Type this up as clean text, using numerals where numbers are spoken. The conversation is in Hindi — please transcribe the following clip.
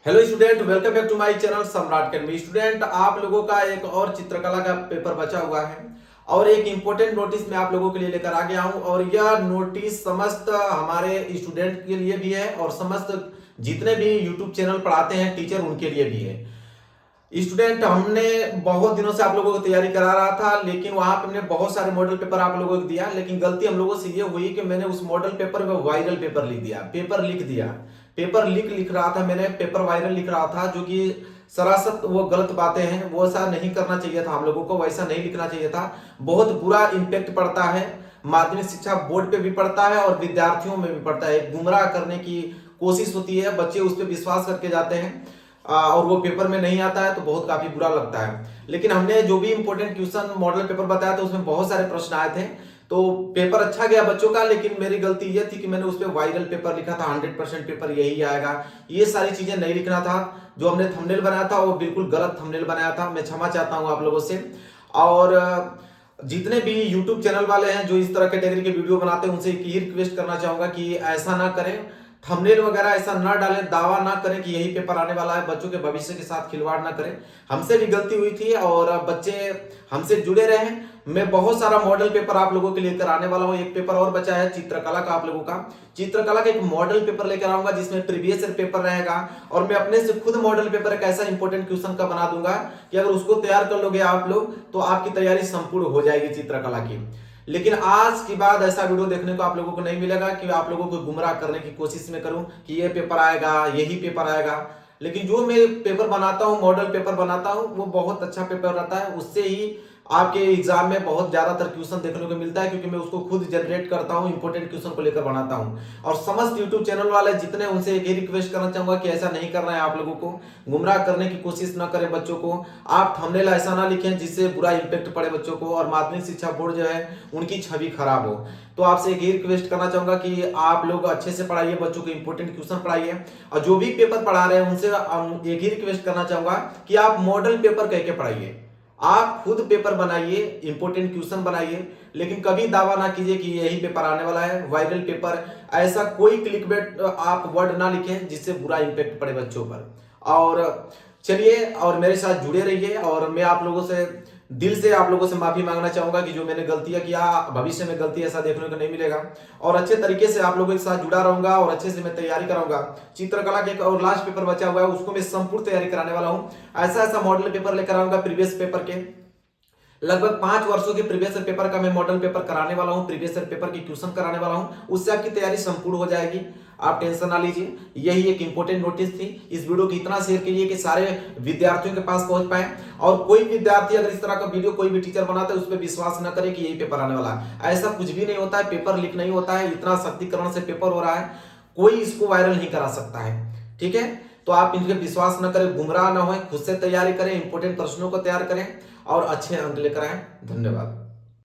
Hello student, welcome back to my channel Samrat academy. Student, आप लोगों का एक और चित्रकला का पेपर बचा हुआ है और एक इंपॉर्टेंट नोटिस मैं आप लोगों के लिए लेकर आ गया हूं। और यह नोटिस समस्त हमारे स्टूडेंट के लिए भी है और समस्त जितने भी यूट्यूब चैनल पढ़ाते हैं टीचर उनके लिए भी है। स्टूडेंट, हमने बहुत दिनों से आप लोगों को तैयारी करा रहा था, लेकिन वहां पे हमने बहुत सारे मॉडल पेपर आप लोगों को दिया, लेकिन गलती हम लोगों से ये हुई कि मैंने उस मॉडल पेपर में वायरल पेपर लिख दिया। पेपर लिख रहा था, मैंने पेपर वायरल लिख रहा था, जो कि सरासर वो गलत बातें हैं। वो ऐसा नहीं करना चाहिए था, हम लोगों को वैसा नहीं लिखना चाहिए था। बहुत बुरा इम्पेक्ट पड़ता है, माध्यमिक शिक्षा बोर्ड पे भी पड़ता है और विद्यार्थियों में भी पड़ता है। गुमराह करने की कोशिश होती है, बच्चे उस पर विश्वास करके जाते हैं और वो पेपर में नहीं आता है तो बहुत काफी बुरा लगता है। लेकिन हमने जो भी इंपॉर्टेंट क्वेश्चन मॉडल पेपर बताया था उसमें बहुत सारे प्रश्न आए थे, तो पेपर अच्छा गया बच्चों का। लेकिन मेरी गलती ये थी कि मैंने उस पर वायरल पेपर लिखा था, 100% पेपर यही आएगा, ये सारी चीजें नहीं लिखना था। जो हमने थंबनेल बनाया था वो बिल्कुल गलत थंबनेल बनाया था, मैं क्षमा चाहता हूं आप लोगों से। और जितने भी यूट्यूब चैनल वाले हैं जो इस तरह कैटेगरी के वीडियो बनाते हैं उनसे एक ही रिक्वेस्ट करना चाहूंगा कि ऐसा ना करें, थंबनेल वगैरह ऐसा ना डालें, दावा ना करें कि यही पेपर आने वाला है, बच्चों के भविष्य के साथ खिलवाड़ ना करें। हमसे भी गलती हुई थी और बच्चे हमसे जुड़े रहे। मैं बहुत सारा मॉडल पेपर आप लोगों के लेकर आने वाला हूं। एक पेपर और बचा है चित्रकला का, आप लोगों का चित्रकला का एक मॉडल पेपर लेकर आऊंगा जिसमें प्रीवियस ईयर पेपर रहेगा और मैं अपने से खुद मॉडल पेपर एक ऐसा इंपॉर्टेंट क्वेश्चन का बना दूंगा कि अगर उसको तैयार कर लोगे आप लोग तो आपकी तैयारी संपूर्ण हो जाएगी चित्रकला की। लेकिन आज के बाद ऐसा वीडियो देखने को आप लोगों को नहीं मिलेगा कि आप लोगों को गुमराह करने की कोशिश में करूं कि ये पेपर आएगा, यही पेपर आएगा। लेकिन जो मैं पेपर बनाता हूं, मॉडल पेपर बनाता हूं, वो बहुत अच्छा पेपर रहता है। उससे ही आपके एग्जाम में बहुत ज्यादातर क्वेश्चन देखने को मिलता है, क्योंकि मैं उसको खुद जनरेट करता हूं, इंपॉर्टेंट क्वेश्चन को लेकर बनाता हूं। और समस्त यूट्यूब चैनल वाले जितने, उनसे एक ही रिक्वेस्ट करना चाहूंगा कि ऐसा नहीं करना है, आप लोगों को गुमराह करने की कोशिश न करें बच्चों को। आप थंबनेल ऐसा ना लिखें जिससे बुरा इंपैक्ट पड़े बच्चों को और माध्यमिक शिक्षा बोर्ड जो है उनकी छवि खराब हो। तो आपसे एक ही रिक्वेस्ट करना चाहूंगा कि आप लोग अच्छे से पढ़ाइए, बच्चों को इंपॉर्टेंट क्वेश्चन पढ़ाइए। और जो भी पेपर पढ़ा रहे हैं उनसे एक ही रिक्वेस्ट करना चाहूंगा कि आप मॉडल पेपर कह के पढ़ाइए। आप खुद पेपर बनाइए, इंपॉर्टेंट क्वेश्चन बनाइए, लेकिन कभी दावा ना कीजिए कि यही पेपर आने वाला है, वायरल पेपर। ऐसा कोई क्लिकबेट आप वर्ड ना लिखें जिससे बुरा इंपैक्ट पड़े बच्चों पर। और चलिए, और मेरे साथ जुड़े रहिए। और मैं आप लोगों से दिल से आप लोगों से माफी मांगना चाहूंगा कि जो मैंने गलतियां किया, भविष्य में गलती ऐसा देखने को नहीं मिलेगा। और अच्छे तरीके से आप लोगों के साथ जुड़ा रहूंगा और अच्छे से मैं तैयारी कराऊंगा। चित्रकला के एक और लास्ट पेपर बचा हुआ है, उसको मैं संपूर्ण तैयारी कराने वाला हूं। ऐसा ऐसा मॉडल पेपर लेकर आऊंगा प्रीवियस पेपर के, लगभग 5 वर्षों के प्रीवियस पेपर का मैं मॉडल पेपर कराने वाला हूं, प्रीवियस पेपर की क्वेश्चन कराने वाला हूं। उससे आपकी तैयारी संपूर्ण हो जाएगी, आप टेंशन ना लीजिए। यही एक इंपॉर्टेंट नोटिस थी। इस वीडियो को इतना शेयर कीजिए कि सारे विद्यार्थियों के पास पहुंच पाए। और कोई विद्यार्थी अगर इस तरह का वीडियो कोई भी टीचर बनाता है उस पर विश्वास न करे कि यही पेपर आने वाला है। ऐसा कुछ भी नहीं होता है, पेपर लीक नहीं होता है। इतना सख्तीकरण से पेपर हो रहा है, कोई इसको वायरल नहीं करा सकता है। ठीक है, तो आप इनके विश्वास न करें, गुमराह न हो, खुद से तैयारी करें, इंपॉर्टेंट प्रश्नों को तैयार करें और अच्छे अंक लेकर आए। धन्यवाद।